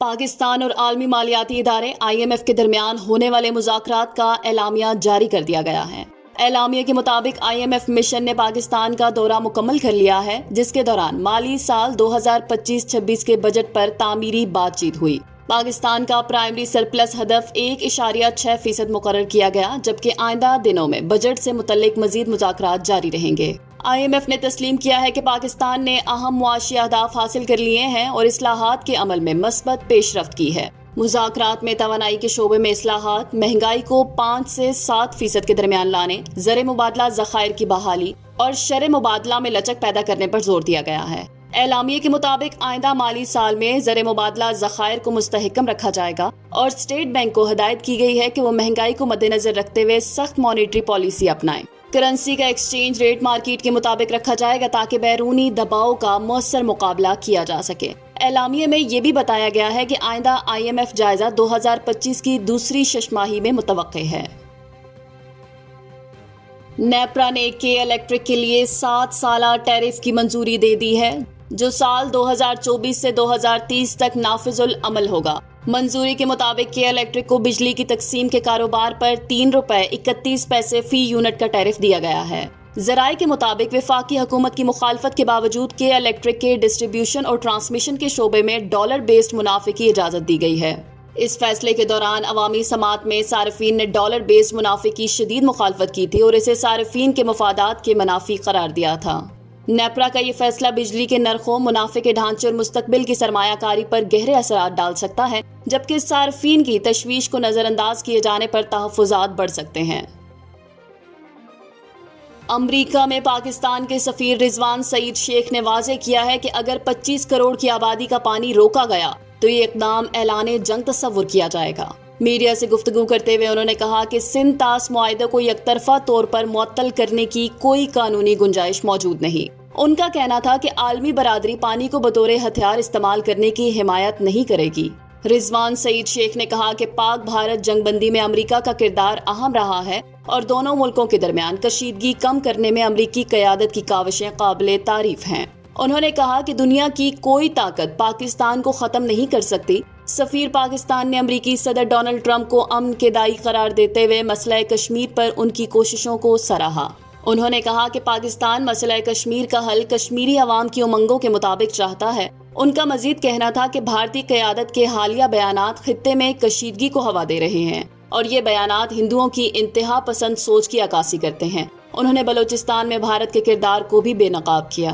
پاکستان اور عالمی مالیاتی ادارے IMF کے درمیان ہونے والے مذاکرات کا اعلامیہ جاری کر دیا گیا ہے۔ اعلامیہ کے مطابق IMF مشن نے پاکستان کا دورہ مکمل کر لیا ہے، جس کے دوران مالی سال 2025-26 کے بجٹ پر تعمیری بات چیت ہوئی۔ پاکستان کا پرائمری سرپلس ہدف 1.6% مقرر کیا گیا، جبکہ آئندہ دنوں میں بجٹ سے متعلق مزید مذاکرات جاری رہیں گے۔ IMF نے تسلیم کیا ہے کہ پاکستان نے اہم معاشی اہداف حاصل کر لیے ہیں اور اصلاحات کے عمل میں مثبت پیش رفت کی ہے۔ مذاکرات میں توانائی کے شعبے میں اصلاحات، مہنگائی کو 5 سے 7% کے درمیان لانے، زر مبادلہ ذخائر کی بحالی اور شرح مبادلہ میں لچک پیدا کرنے پر زور دیا گیا ہے۔ اعلامیے کے مطابق آئندہ مالی سال میں زر مبادلہ ذخائر کو مستحکم رکھا جائے گا اور اسٹیٹ بینک کو ہدایت کی گئی ہے کہ وہ مہنگائی کو مد نظر رکھتے ہوئے سخت مانیٹری پالیسی اپنائیں۔ کرنسی کا ایکسچینج ریٹ مارکیٹ کے مطابق رکھا جائے گا تاکہ بیرونی دباؤ کا مؤثر مقابلہ کیا جا سکے۔ اعلامیے میں یہ بھی بتایا گیا ہے کہ آئندہ IMF جائزہ 2025 کی دوسری ششماہی میں متوقع ہے۔ نیپرا نے کے الیکٹرک کے لیے 7 سالہ ٹیرف کی منظوری دے دی ہے، جو سال 2024 سے 2030 تک نافذ العمل ہوگا۔ منظوری کے مطابق کے الیکٹرک کو بجلی کی تقسیم کے کاروبار پر ₹3.31 فی یونٹ کا ٹیرف دیا گیا ہے۔ ذرائع کے مطابق وفاقی حکومت کی مخالفت کے باوجود کے الیکٹرک کے ڈسٹریبیوشن اور ٹرانسمیشن کے شعبے میں ڈالر بیسڈ منافع کی اجازت دی گئی ہے۔ اس فیصلے کے دوران عوامی سماعت میں صارفین نے ڈالر بیسڈ منافع کی شدید مخالفت کی تھی اور اسے صارفین کے مفادات کے منافی قرار دیا تھا۔ نیپرا کا یہ فیصلہ بجلی کے نرخوں، منافع کے ڈھانچے اور مستقبل کی سرمایہ کاری پر گہرے اثرات ڈال سکتا ہے، جبکہ صارفین کی تشویش کو نظر انداز کیے جانے پر تحفظات بڑھ سکتے ہیں۔ امریکہ میں پاکستان کے سفیر رضوان سعید شیخ نے واضح کیا ہے کہ اگر 25 کروڑ کی آبادی کا پانی روکا گیا تو یہ اقدام اعلان جنگ تصور کیا جائے گا۔ میڈیا سے گفتگو کرتے ہوئے انہوں نے کہا کہ سندھ طاس معاہدے کو یک طرفہ طور پر معطل کرنے کی کوئی قانونی گنجائش موجود نہیں۔ ان کا کہنا تھا کہ عالمی برادری پانی کو بطور ہتھیار استعمال کرنے کی حمایت نہیں کرے گی۔ رضوان سعید شیخ نے کہا کہ پاک بھارت جنگ بندی میں امریکہ کا کردار اہم رہا ہے اور دونوں ملکوں کے درمیان کشیدگی کم کرنے میں امریکی قیادت کی کاوشیں قابل تعریف ہیں۔ انہوں نے کہا کہ دنیا کی کوئی طاقت پاکستان کو ختم نہیں کر سکتی۔ سفیر پاکستان نے امریکی صدر ڈونلڈ ٹرمپ کو امن کے داعی قرار دیتے ہوئے مسئلہ کشمیر پر ان کی کوششوں کو سراہا۔ انہوں نے کہا کہ پاکستان مسئلہ کشمیر کا حل کشمیری عوام کی امنگوں کے مطابق چاہتا ہے۔ ان کا مزید کہنا تھا کہ بھارتی قیادت کے حالیہ بیانات خطے میں کشیدگی کو ہوا دے رہے ہیں اور یہ بیانات ہندوؤں کی انتہا پسند سوچ کی عکاسی کرتے ہیں۔ انہوں نے بلوچستان میں بھارت کے کردار کو بھی بے نقاب کیا۔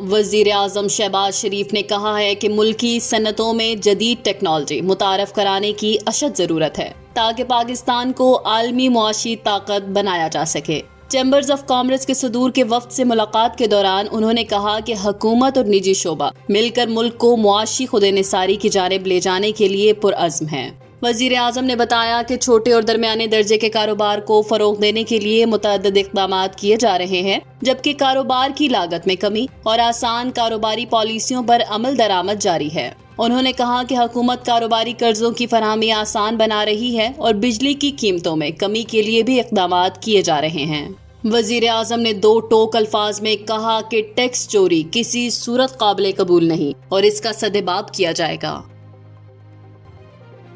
وزیر اعظم شہباز شریف نے کہا ہے کہ ملکی صنعتوں میں جدید ٹیکنالوجی متعارف کرانے کی اشد ضرورت ہے تاکہ پاکستان کو عالمی معاشی طاقت بنایا جا سکے۔ چیمبرز آف کامرس کے صدور کے وفد سے ملاقات کے دوران انہوں نے کہا کہ حکومت اور نجی شعبہ مل کر ملک کو معاشی خود انحصاری کی جانب لے جانے کے لیے پرعزم ہیں۔ وزیر اعظم نے بتایا کہ چھوٹے اور درمیانے درجے کے کاروبار کو فروغ دینے کے لیے متعدد اقدامات کیے جا رہے ہیں، جبکہ کاروبار کی لاگت میں کمی اور آسان کاروباری پالیسیوں پر عمل درآمد جاری ہے۔ انہوں نے کہا کہ حکومت کاروباری قرضوں کی فراہمی آسان بنا رہی ہے اور بجلی کی قیمتوں میں کمی کے لیے بھی اقدامات کیے جا رہے ہیں۔ وزیر اعظم نے 2 ٹوک الفاظ میں کہا کہ ٹیکس چوری کسی صورت قابل قبول نہیں اور اس کا سدباب کیا جائے گا۔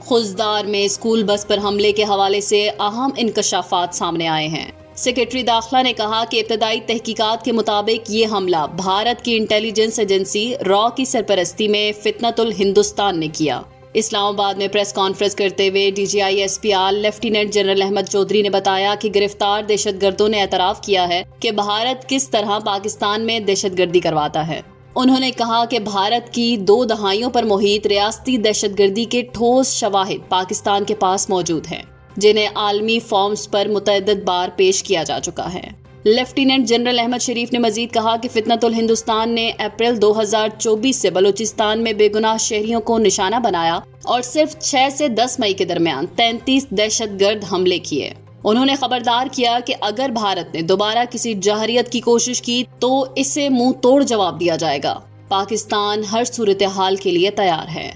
خضدار میں اسکول بس پر حملے کے حوالے سے اہم انکشافات سامنے آئے ہیں۔ سیکرٹری داخلہ نے کہا کہ ابتدائی تحقیقات کے مطابق یہ حملہ بھارت کی انٹیلیجنس ایجنسی را کی سرپرستی میں فتنۃ الہندوستان نے کیا۔ اسلام آباد میں پریس کانفرنس کرتے ہوئے DGI SPR lieutenant general Ahmed Chaudhry نے بتایا کہ گرفتار دہشت گردوں نے اعتراف کیا ہے کہ بھارت کس طرح پاکستان میں دہشت گردی کرواتا ہے۔ انہوں نے کہا کہ بھارت کی 2 دہائیوں پر محیط ریاستی دہشت گردی کے ٹھوس شواہد پاکستان کے پاس موجود ہیں، جنہیں عالمی فورمز پر متعدد بار پیش کیا جا چکا ہے۔ لیفٹیننٹ جنرل احمد شریف نے مزید کہا کہ فتنۃ الہندوستان نے اپریل 2024 سے بلوچستان میں بے گناہ شہریوں کو نشانہ بنایا اور صرف 6 سے 10 مئی کے درمیان 33 دہشت گرد حملے کیے۔ انہوں نے خبردار کیا کہ اگر بھارت نے دوبارہ کسی جارحیت کی کوشش کی تو اسے منہ توڑ جواب دیا جائے گا۔ پاکستان ہر صورتحال کے لیے تیار ہے۔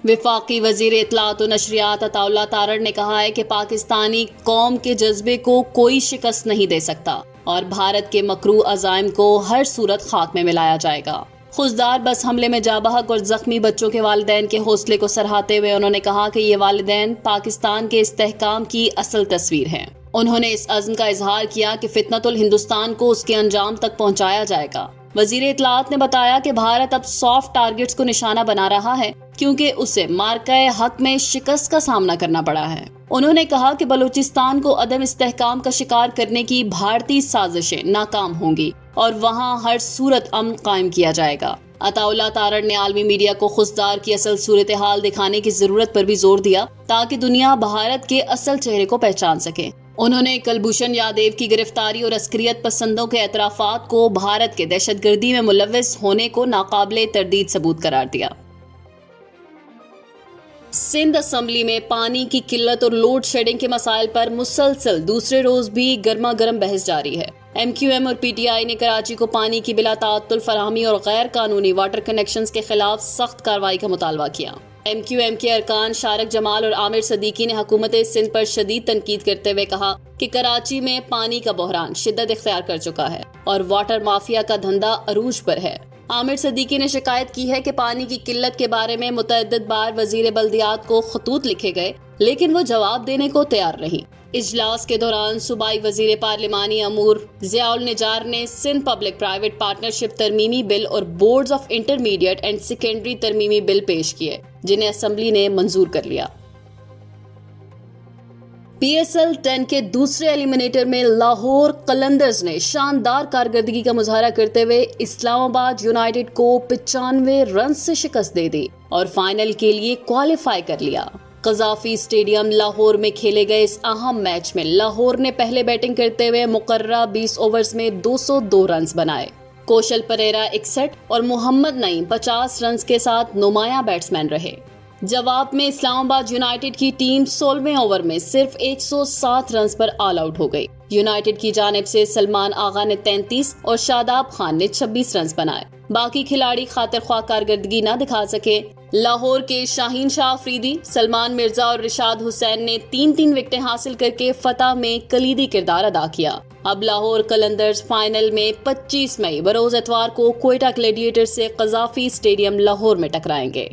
وفاقی وزیر اطلاعات و نشریات عطا اللہ تارڑ نے کہا ہے کہ پاکستانی قوم کے جذبے کو کوئی شکست نہیں دے سکتا اور بھارت کے مکروہ عزائم کو ہر صورت خاک میں ملایا جائے گا۔ خوزدار بس حملے میں جاں بحق اور زخمی بچوں کے والدین کے حوصلے کو سراہتے ہوئے انہوں نے کہا کہ یہ والدین پاکستان کے استحکام کی اصل تصویر ہیں۔ انہوں نے اس عزم کا اظہار کیا کہ فتنۃ الہندوستان کو اس کے انجام تک پہنچایا جائے گا۔ وزیر اطلاعات نے بتایا کہ بھارت اب سافٹ ٹارگٹس کو نشانہ بنا رہا ہے کیونکہ اسے مارکہ حق میں شکست کا سامنا کرنا پڑا ہے۔ انہوں نے کہا کہ بلوچستان کو عدم استحکام کا شکار کرنے کی بھارتی سازشیں ناکام ہوں گی اور وہاں ہر صورت امن قائم کیا جائے گا۔ عطا اللہ تارڑ نے عالمی میڈیا کو خوزدار کی اصل صورتحال دکھانے کی ضرورت پر بھی زور دیا تاکہ دنیا بھارت کے اصل چہرے کو پہچان سکے۔ انہوں نے کلبھوشن یادیو کی گرفتاری اور عسکریت پسندوں کے اعترافات کو بھارت کے دہشت گردی میں ملوث ہونے کو ناقابل تردید ثبوت قرار دیا۔ سندھ اسمبلی میں پانی کی قلت اور لوڈ شیڈنگ کے مسائل پر مسلسل دوسرے روز بھی گرما گرم بحث جاری ہے۔ ایم کیو ایم اور پی ٹی آئی نے کراچی کو پانی کی بلا تعطل فراہمی اور غیر قانونی واٹر کنیکشنز کے خلاف سخت کارروائی کا مطالبہ کیا۔ ایم کیو ایم کے ارکان شارق جمال اور عامر صدیقی نے حکومت سندھ پر شدید تنقید کرتے ہوئے کہا کہ کراچی میں پانی کا بحران شدت اختیار کر چکا ہے اور واٹر مافیا کا دھندا عروج پر ہے۔ عامر صدیقی نے شکایت کی ہے کہ پانی کی قلت کے بارے میں متعدد بار وزیر بلدیات کو خطوط لکھے گئے لیکن وہ جواب دینے کو تیار نہیں۔ اجلاس کے دوران صوبائی وزیر پارلیمانی امور ضیاء النجار نے سندھ پبلک پرائیویٹ پارٹنرشپ ترمیمی بل اور boards of intermediate and secondary ترمیمی بل پیش کیے جنہیں اسمبلی نے منظور کر لیا۔ پی ایس ایل 10 کے دوسرے ایلیمنیٹر میں لاہور قلندرز نے شاندار کارکردگی کا مظاہرہ کرتے ہوئے اسلام آباد یونائیٹڈ کو 95 رنز سے شکست دے دی اور فائنل کے لیے کوالیفائی کر لیا۔ قذافی اسٹیڈیم لاہور میں کھیلے گئے اس اہم میچ میں لاہور نے پہلے بیٹنگ کرتے ہوئے مقررہ 20 اوورز میں 202 رنز بنائے۔ کوشل پریرا 61 اور محمد نعیم 50 رنز کے ساتھ نمایاں بیٹسمین رہے۔ جواب میں اسلام آباد یونائیٹڈ کی ٹیم 16ویں اوور میں صرف 107 رنز پر آل آؤٹ ہو گئی۔ یونائیٹڈ کی جانب سے سلمان آغا نے 33 اور شاداب خان نے 26 رنز بنائے۔ باقی کھلاڑی خاطر خواہ کارکردگی نہ دکھا سکے۔ لاہور کے شاہین شاہ افریدی، سلمان مرزا اور رشاد حسین نے 3 وکٹیں حاصل کر کے فتح میں کلیدی کردار ادا کیا۔ اب لاہور قلندرز فائنل میں 25 مئی بروز اتوار کو کوئٹہ گلیڈیٹر سے قذافی اسٹیڈیم لاہور میں ٹکرائیں گے۔